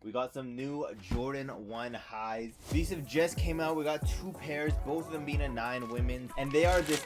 We got some new Jordan 1 highs. These have just came out. We got two pairs, both of them being a 9 women's, and they are this.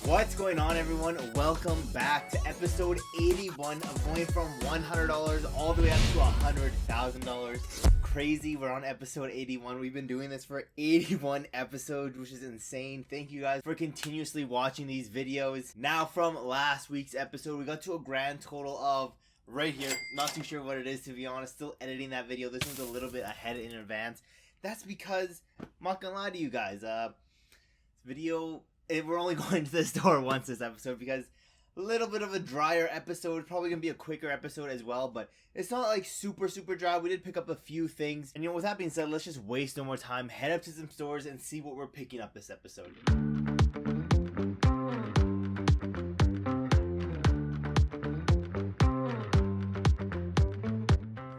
What's going on, everyone? Welcome back to episode 81 of going from $100 all the way up to $100,000. Crazy, we're on episode 81. We've been doing this for 81 episodes, which is insane. Thank you guys for continuously watching these videos. Now, from last week's episode, we got to a grand total of right here. Not too sure what it is, to be honest. Still editing that video. This one's a little bit ahead in advance. That's because I'm not gonna lie to you guys. This video, we're only going to the store once this episode because a little bit of a drier episode. Probably gonna be a quicker episode as well, but it's not like super dry. We did pick up a few things, and with that being said, let's just waste no more time, head up to some stores and see what we're picking up this episode.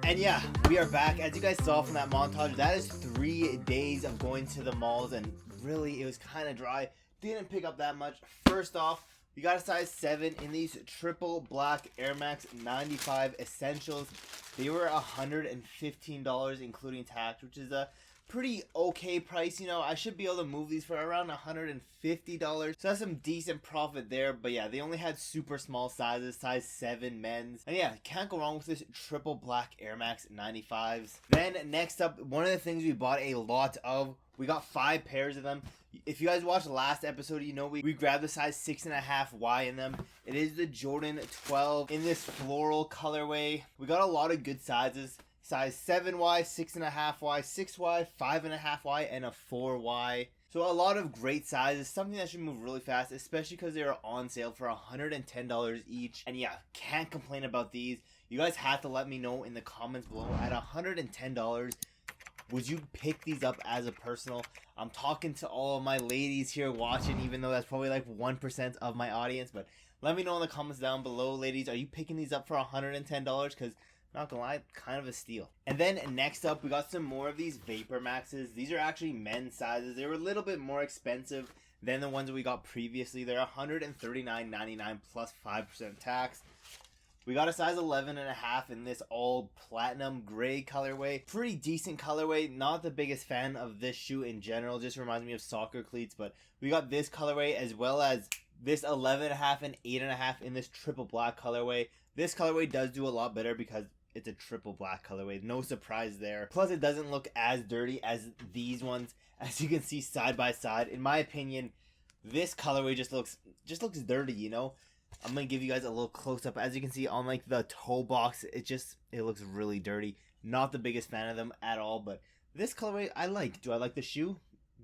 And yeah, we are back. As you guys saw from that montage, that is 3 days of going to the malls, and really it was kind of dry. Didn't pick up that much. First off, we got a size 7 in these triple black Air Max 95 Essentials. They were $115 including tax, which is a pretty okay price. I should be able to move these for around $150. So that's some decent profit there. But yeah, they only had super small sizes, size 7 men's. And yeah, can't go wrong with this triple black Air Max 95s. Then next up, one of the things we bought a lot of, we got 5 pairs of them. If you guys watched the last episode, we grabbed the size 6.5Y in them. It is the Jordan 12 in this floral colorway. We got a lot of good sizes. Size 7Y, 6.5Y, 6Y, 5.5Y, and a 4Y. So a lot of great sizes. Something that should move really fast, especially because they are on sale for $110 each. And yeah, can't complain about these. You guys have to let me know in the comments below. At $110, would you pick these up as a personal? I'm talking to all of my ladies here watching, even though that's probably like 1% of my audience. But let me know in the comments down below, ladies. Are you picking these up for $110? Because, not gonna lie, kind of a steal. And then next up, we got some more of these Vapor Maxes. These are actually men's sizes. They were a little bit more expensive than the ones that we got previously. They're $139.99 plus 5% tax. We got a size 11.5 in this all platinum gray colorway. Pretty decent colorway. Not the biggest fan of this shoe in general. Just reminds me of soccer cleats. But we got this colorway as well as this 11.5 and 8.5 in this triple black colorway. This colorway does do a lot better because it's a triple black colorway. No surprise there. Plus, it doesn't look as dirty as these ones. As you can see side by side. In my opinion, this colorway just looks dirty, I'm going to give you guys a little close-up. As you can see on like the toe box, it looks really dirty. Not the biggest fan of them at all, but this colorway I like. Do I like the shoe?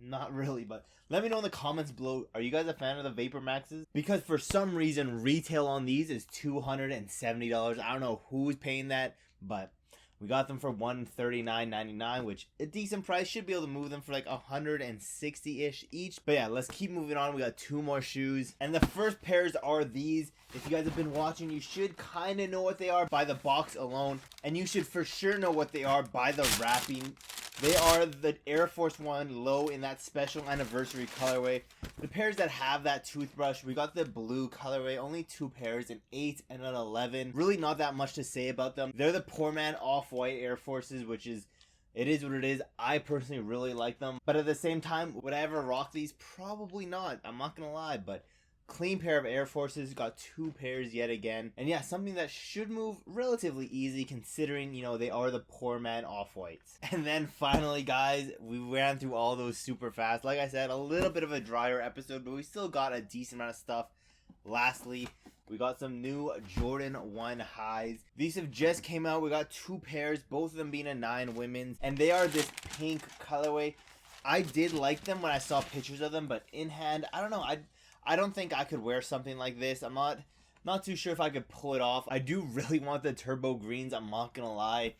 Not really, but let me know in the comments below. Are you guys a fan of the Vapor Maxes? Because for some reason, retail on these is $270. I don't know who's paying that, but we got them for $139.99, which a decent price. Should be able to move them for like $160-ish each. But yeah, let's keep moving on. We got 2 more shoes. And the first pairs are these. If you guys have been watching, you should kind of know what they are by the box alone. And you should for sure know what they are by the wrapping. They are the Air Force 1 Low in that special anniversary colorway. The pairs that have that toothbrush, we got the blue colorway. Only 2 pairs, an 8 and an 11. Really not that much to say about them. They're the poor man off-white Air Forces, which is, it is what it is. I personally really like them. But at the same time, would I ever rock these? Probably not. I'm not going to lie, but clean pair of Air Forces. Got 2 pairs yet again. And yeah, something that should move relatively easy considering, they are the poor man off-whites. And then finally, guys, we ran through all those super fast. Like I said, a little bit of a drier episode, but we still got a decent amount of stuff. Lastly, we got some new Jordan 1 highs. These have just came out. We got 2 pairs, both of them being a 9 women's. And they are this pink colorway. I did like them when I saw pictures of them, but in hand, I don't know. I don't think I could wear something like this. I'm not too sure if I could pull it off. I do really want the turbo greens. I'm not gonna lie.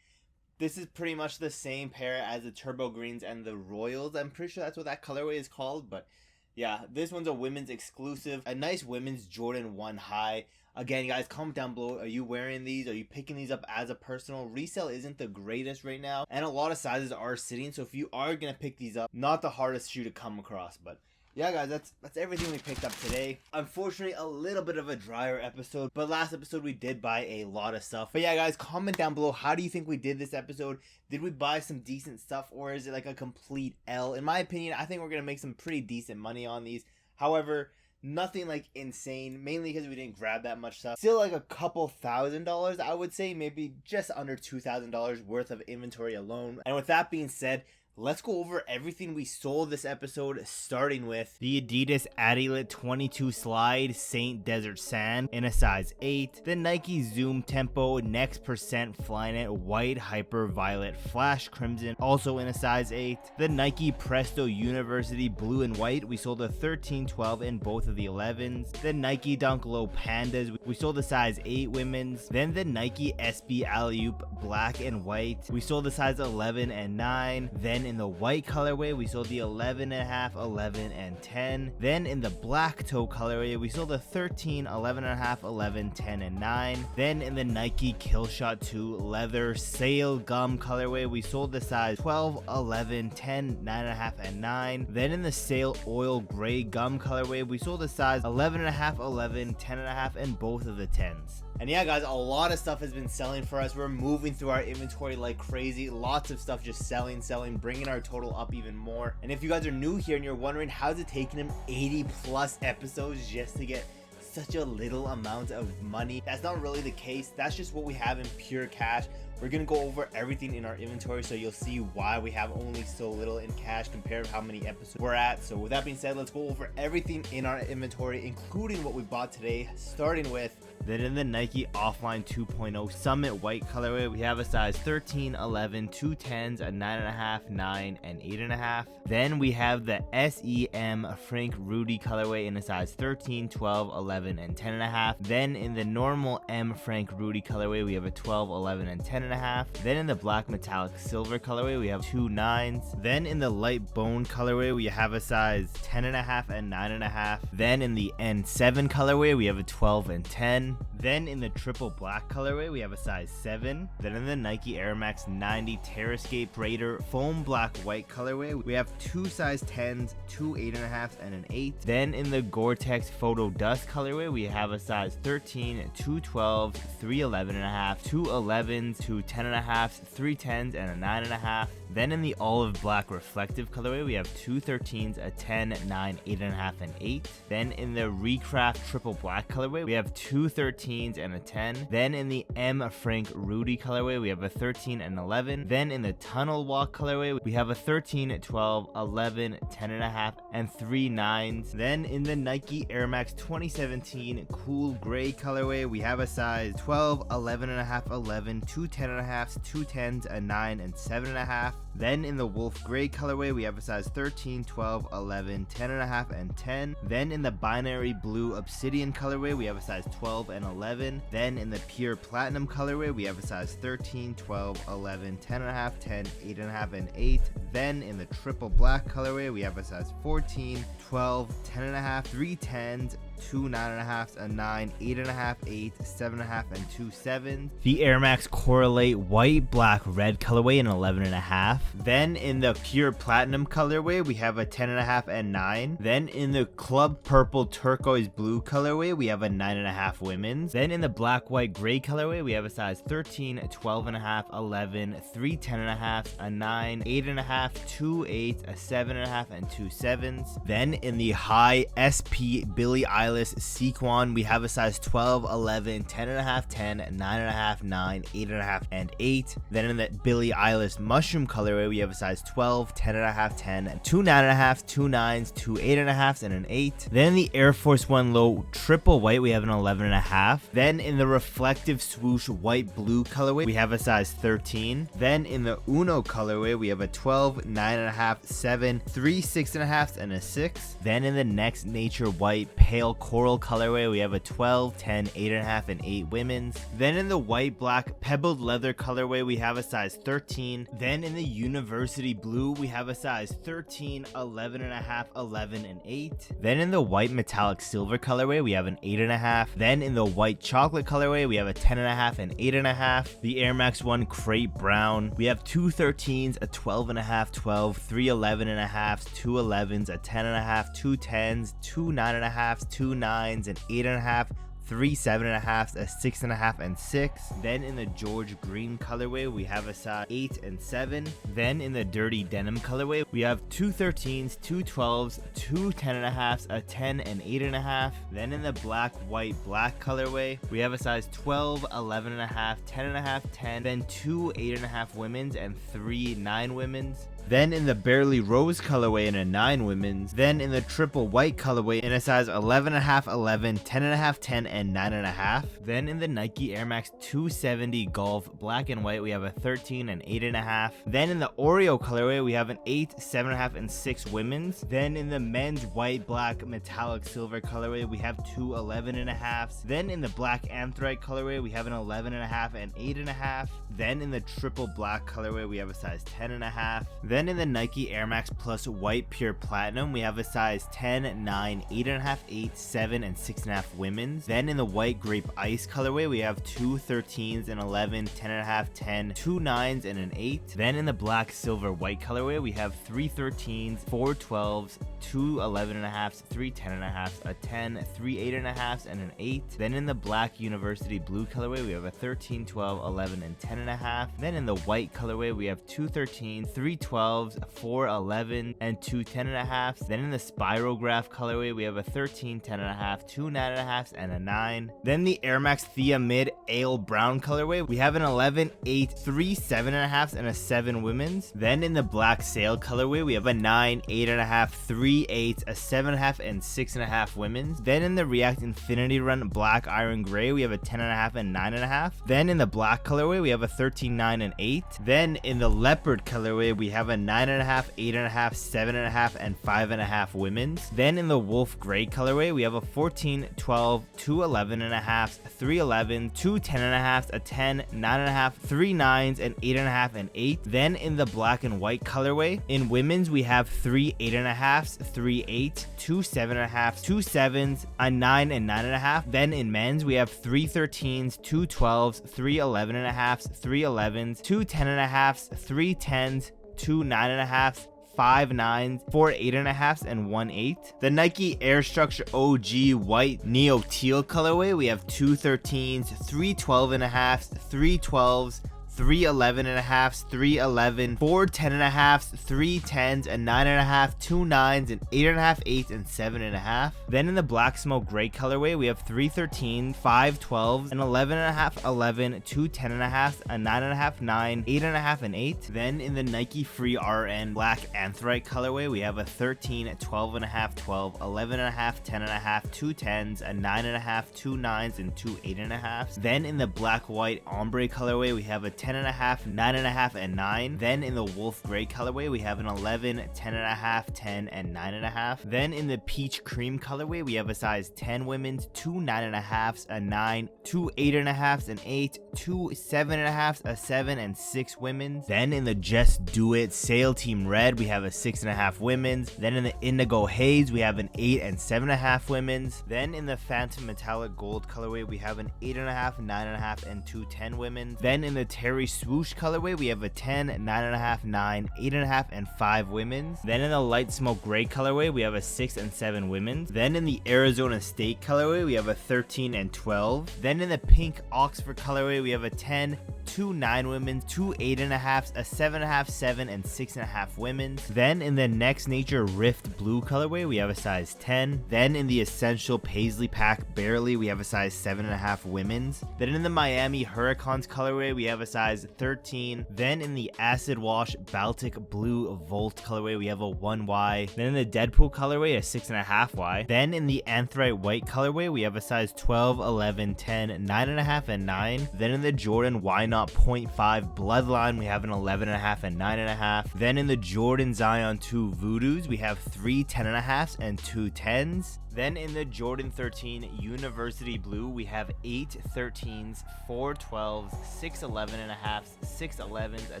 This is pretty much the same pair as the turbo greens and the royals. I'm pretty sure that's what that colorway is called. But yeah, this one's a women's exclusive. A nice women's Jordan 1 high. Again, guys, comment down below. Are you wearing these? Are you picking these up as a personal? Resale isn't the greatest right now. And a lot of sizes are sitting. So if you are gonna pick these up, not the hardest shoe to come across. But Yeah, guys, that's everything we picked up today. Unfortunately, a little bit of a drier episode, but last episode we did buy a lot of stuff. But yeah, guys, comment down below, how do you think we did this episode? Did we buy some decent stuff, or is it like a complete L? In my opinion, I think we're gonna make some pretty decent money on these. However, nothing like insane, mainly because we didn't grab that much stuff. Still like a couple $1,000s, I would say, maybe just under $2,000 worth of inventory alone. And with that being said, let's go over everything we sold this episode, starting with the Adidas Adilet 22 Slide Saint Desert Sand in a size 8, the Nike Zoom Tempo Next Percent Flyknit White Hyper Violet Flash Crimson, also in a size 8, the Nike Presto University Blue and White, we sold a 13-12 in both of the 11s, the Nike Dunk Low Pandas, we sold a size 8 women's, then the Nike SB Alley-Oop Black and White, we sold the size 11 and 9, then in the white colorway we sold the 11.5, 11 and 10. Then in the black toe colorway we sold the 13, 11.5, 11, 10 and 9. Then in the Nike Killshot 2 leather sail gum colorway we sold the size 12, 11, 10, 9.5 and 9. Then in the sail oil gray gum colorway we sold the size 11.5, 11, 10.5 and both of the 10s. And yeah, guys, a lot of stuff has been selling for us. We're moving through our inventory like crazy. Lots of stuff just selling, bringing our total up even more. And if you guys are new here and you're wondering how's it taking him 80 plus episodes just to get such a little amount of money, that's not really the case. That's just what we have in pure cash. We're gonna go over everything in our inventory so you'll see why we have only so little in cash compared to how many episodes we're at. So with that being said, let's go over everything in our inventory, including what we bought today, starting with then in the Nike Offline 2.0 Summit White colorway, we have a size 13, 11, 2 10s, a 9.5, 9, and 8.5. Then we have the SEM Frank Rudy colorway in a size 13, 12, 11, and 10.5. Then in the normal M Frank Rudy colorway, we have a 12, 11, and 10.5. Then in the black metallic silver colorway, we have 2 9s. Then in the light bone colorway, we have a size 10.5 and 9.5. Then in the N7 colorway, we have a 12 and 10. Then in the triple black colorway, we have a size 7. Then in the Nike Air Max 90 Terrascape Raider foam black white colorway, we have 2 size 10s, 2 8.5s, and an 8. Then in the Gore-Tex Photo Dust colorway, we have a size 13, 2 12s, 3 11.5, 2 11s, 2 10.5s, 3 10s, and a 9.5. Then in the olive black reflective colorway, we have 2 13s, a 10, 9, 8.5, and 8. Then in the Recraft triple black colorway, we have 2 13s and a 10. Then in the M Frank Rudy colorway, we have a 13 and 11. Then in the Tunnel Walk colorway, we have a 13, 12, 11, 10.5, and 3 9s. Then in the Nike Air Max 2017 Cool Gray colorway, we have a size 12, 11.5, 11, 2 10.5s, 2 10s, a 9, and 7.5. Then in the Wolf Gray colorway, we have a size 13, 12, 11, 10.5, and 10. Then in the Binary Blue Obsidian colorway, we have a size 12 and 11. Then in the Pure Platinum colorway, we have a size 13, 12, 11, 10.5, 10, 8.5, and 8. Then in the Triple Black colorway, we have a size 14, 12, 10.5, 3 10s, 2 9.5s, a 9, 8.5, 8, 7.5, and 2 7s. The Air Max Correlate White, Black, Red colorway in 11.5. Then in the Pure Platinum colorway, we have a 10.5 and 9. Then in the Club Purple Turquoise Blue colorway, we have a 9.5 women's. Then in the Black, White, Gray colorway, we have a size 13, 12.5, 11, 3 10.5, a 9, 8.5, 2 8, a 7.5, and 2 7s. Then in the High SP Billie Eilish Sequan, we have a size 12, 11, 10.5, 10, 9.5, 9, 8.5, and 8. Then in the Billie Eilish Mushroom colorway, we have a size 12, 10.5, 10, 2 9.5, 2 9s, 2 8.5s, and an 8. Then in the Air Force One Low Triple White, we have an 11.5. Then in the Reflective Swoosh White Blue colorway, we have a size 13. Then in the Uno colorway, we have a 12, 9.5, 7, 3 6.5s, and a 6. Then in the Next Nature White Pale Haul Coral colorway, we have a 12, 10, 8.5, and 8 women's. Then in the white black pebbled leather colorway, we have a size 13. Then in the University Blue, we have a size 13, 11.5, 11, and 8. Then in the white metallic silver colorway, we have an 8.5. Then in the white chocolate colorway, we have a 10.5 and 8.5. The Air Max 1 crepe brown, we have 2 13s, a 12.5, 12, 3 11.5s, 2 11s, a 10.5, 2 10s, 2 9.5s, 2 9s, an 8.5, 3 7.5s, a 6.5, and 6. Then in the George Green colorway, we have a size 8 and 7. Then in the Dirty Denim colorway, we have 2 13s, 2 12s, 2 10.5s, a 10 and 8.5. Then in the black white black colorway, we have a size 12, 11.5, 10.5, 10. Then 2 8.5 women's and 3 9 women's. Then in the Barely Rose colorway in a 9 women's. Then in the triple white colorway in a size 11.5, 11, 10.5, 10, and 9.5. Then in the Nike Air Max 270 Golf black and white, we have a 13 and 8.5. Then in the Oreo colorway, we have an 8, 7.5, and 6 women's. Then in the men's white black metallic silver colorway, we have 2 11.5s. Then in the black anthrite colorway, we have an 11.5 and 8.5. Then in the triple black colorway, we have a size 10.5. Then in the Nike Air Max Plus White Pure Platinum, we have a size 10, 9, 8.5, 8, 7, and 6.5 women's. Then in the White Grape Ice colorway, we have 2 13s, an 11, 10.5, 10, 2 9s, and an 8. Then in the Black Silver White colorway, we have 3 13s, 4 12s, 2 11.5s, 3 10.5s, a 10, 3 8.5s, and an 8. Then in the Black University Blue colorway, we have a 13, 12, 11, and 10.5. Then in the White colorway, we have 2 13s, 3 12s, 4 11, and 2 10.5s. Then in the Spirograph colorway, we have a 13, 10.5, 2 9.5s, and a 9. Then the Air Max Thea Mid Ale Brown colorway, we have an 11, 8, 3 7.5s, and a 7 women's. Then in the Black Sail colorway, we have a 9, 8.5, 3 8s, a 7.5, and 6.5 women's. Then in the React Infinity Run Black Iron Gray, we have a 10.5 and 9.5. Then in the Black colorway, we have a 13, 9, and 8. Then in the Leopard colorway, we have a 9.5, 8.5, 7.5, and 5.5 women's. Then in the Wolf Gray colorway, we have a 14, 12, 2 11.5, 3 11, 2 10.5, a 10, 9.5, 3 9s, and 8.5, and 8. Then in the Black and White colorway, in women's, we have 3 8.5, 3 8, 2 7.5, 2 7s, a 9 and 9.5. Then in men's, we have 3 13s, 2 12s, 3 11.5, 3 11s, 2 10.5, 3 10s, 2 9.5, 5 9s, 4 8.5s, and 1 8. The Nike Air Structure OG White Neo Teal colorway, we have 2 13s, 3 12.5s, 3 12s, 3 11.5s, 3 11, 4 10.5s, 3 10s, a 9.5, 2 9s, an 8.5, 8, and 7.5. Then in the Black Smoke Gray colorway, we have 3 13, 5 12s, an 11.5, 11, 2 10.5s, a 9.5, 9, 8.5, and 8. Then in the Nike Free RN Black Anthrite colorway, we have a 13, 12.5, 12, 11.5, 10.5, 2 10s, a 9.5, 2 9s, and 2 8.5s. Then in the Black White Ombre colorway, we have a 10.5, 9.5, and 9. Then in the Wolf Gray colorway, we have an 11, 10.5, 10, and 9.5. Then in the Peach Cream colorway, we have a size 10 women's, 2 9.5s, a 9, 2 8.5s, an 8, 2 7.5s, a 7, and 6 women's. Then in the Just Do It Sail Team Red, we have a 6.5 women's. Then in the Indigo Haze, we have an 8 and 7.5 women's. Then in the Phantom Metallic Gold colorway, we have an 8.5, 9.5, and 2 10 women's. Then in the Terry Swoosh colorway, we have a 10, 9.5, 9, 8.5, and 5 women's. Then in the Light Smoke Gray colorway, we have a 6 and 7 women's. Then in the Arizona State colorway, we have a 13 and 12. Then in the Pink Oxford colorway, we have a 10, 2 9 women's, 2 8.5s, a 7.5, 7, and 6.5 women's. Then in the Next Nature Rift Blue colorway, we have a size 10. Then in the Essential Paisley Pack Barely, we have a size 7.5 women's. Then in the Miami Hurricanes colorway, we have a size 13. Then in the Acid Wash Baltic Blue Volt colorway, we have a 1Y. Then in the Deadpool colorway, a 6.5Y. Then in the Anthrite White colorway, we have a size 12, 11, 10, 9.5, and 9. Then in the Jordan Why Not 0.5 Bloodline, we have an 11.5 and 9.5. Then in the Jordan Zion 2 Voodoos, we have 3 10.5s and 2 10s. Then in the Jordan 13 University Blue, we have 8 13s, 4 12s, 6 11.5s, 6 11s, a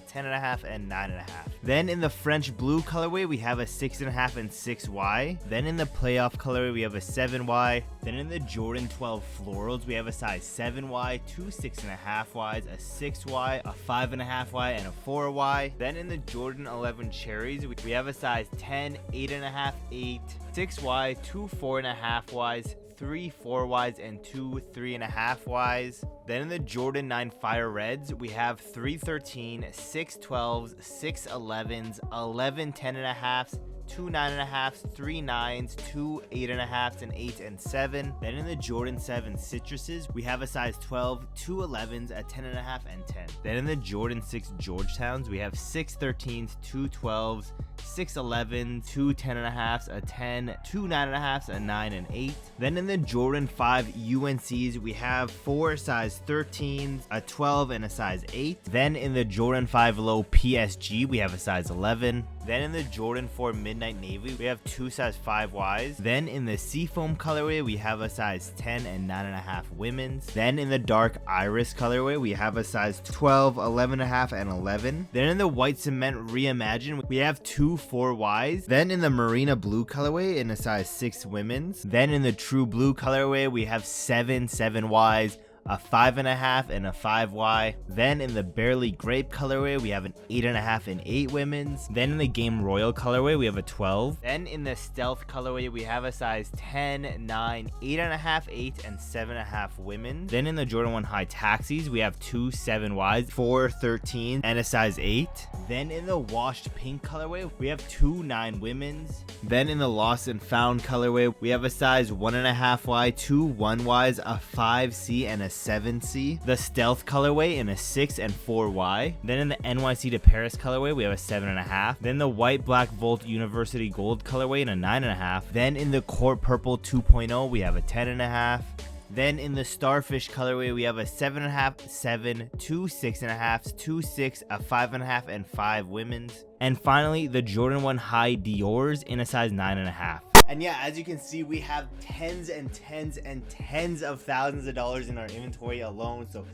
10.5, and 9.5. Then in the French Blue colorway, we have a 6.5 and 6Y. Then in the Playoff colorway, we have a 7Y. Then in the Jordan 12 Florals, we have a size 7Y, 2 6.5Ys, a 6Y, a 5.5Y, and a 4Y. Then in the Jordan 11 Cherries, we have a size 10, 8.5, 8, 6Y, 2 4.5Ys, 3 4Ys, and 2 3.5Ys. Then in the Jordan 9 Fire Reds, we have 3 13, 6 12s, 6 11s, 11 10.5s, 2 9.5s, 3 9s, 2 8.5s, and 8 and 7. Then in the Jordan 7 Citruses, we have a size 12, 2 11s, a 10.5, and 10. Then in the Jordan 6 Georgetowns, we have 6 13s, 2 12s, 6 11s, 2 10.5s, a 10, 2 9.5s, a 9, and 8. Then in the Jordan 5 UNCs, we have 4 size 13s, a 12, and a size 8. Then in the Jordan 5 Low PSG, we have a size 11. Then in the Jordan 4 Midnight Navy, we have 2 size 5Ys. Then in the Seafoam colorway, we have a size 10 and 9.5 women's. Then in the Dark Iris colorway, we have a size 12, 11.5, and 11. Then in the White Cement Reimagined, we have 2 4Ys. Then in the Marina Blue colorway, in a size 6 women's. Then in the True Blue colorway, we have 7 7Ys, a 5.5, and a 5Y. Then in the Barely Grape colorway, we have an 8.5 and 8 women's. Then in the Game Royal colorway, we have a 12. Then in the Stealth colorway, we have a size 10, 9, 8.5, 8, and 7.5 women's. Then in the Jordan 1 High Taxis, we have 2 7Ys, 4 13, and a size 8. Then in the Washed Pink colorway, we have 2 9 women's. Then in the Lost and Found colorway, we have a size 1.5Y, 2 1Ys, a 5C, and a 7C. The Stealth colorway in a 6 and 4Y. Then in the NYC to Paris colorway, we have a 7.5. Then the White Black Volt University Gold colorway in a 9.5. Then in the Court Purple 2.0, we have a 10.5. Then in the Starfish colorway, we have a 7.5, 7, 2 6.5s, 2 6, a 5.5, and 5 women's. And finally, the Jordan 1 High Dior's in a size 9.5. And yeah, as you can see, we have tens and tens and tens of thousands of dollars in our inventory alone. So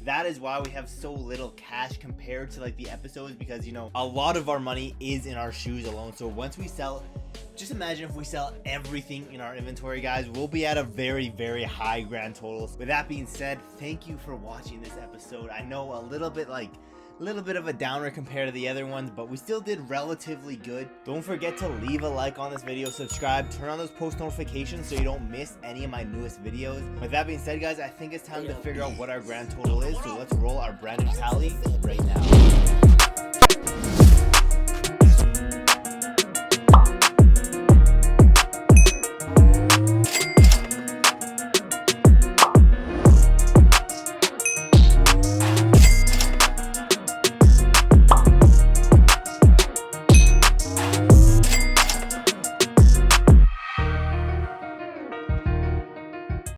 that is why we have so little cash compared to like the episodes, because you know, a lot of our money is in our shoes alone. So once we sell, just imagine if we sell everything in our inventory, guys, we'll be at a very, very high grand total. With that being said, thank you for watching this episode. I know a little bit of a downer compared to the other ones, but we still did relatively good. Don't forget to leave a like on this video, subscribe, turn on those post notifications so you don't miss any of my newest videos. With that being said, guys, I think it's time to figure out what our grand total is, so let's roll our brand new tally right now.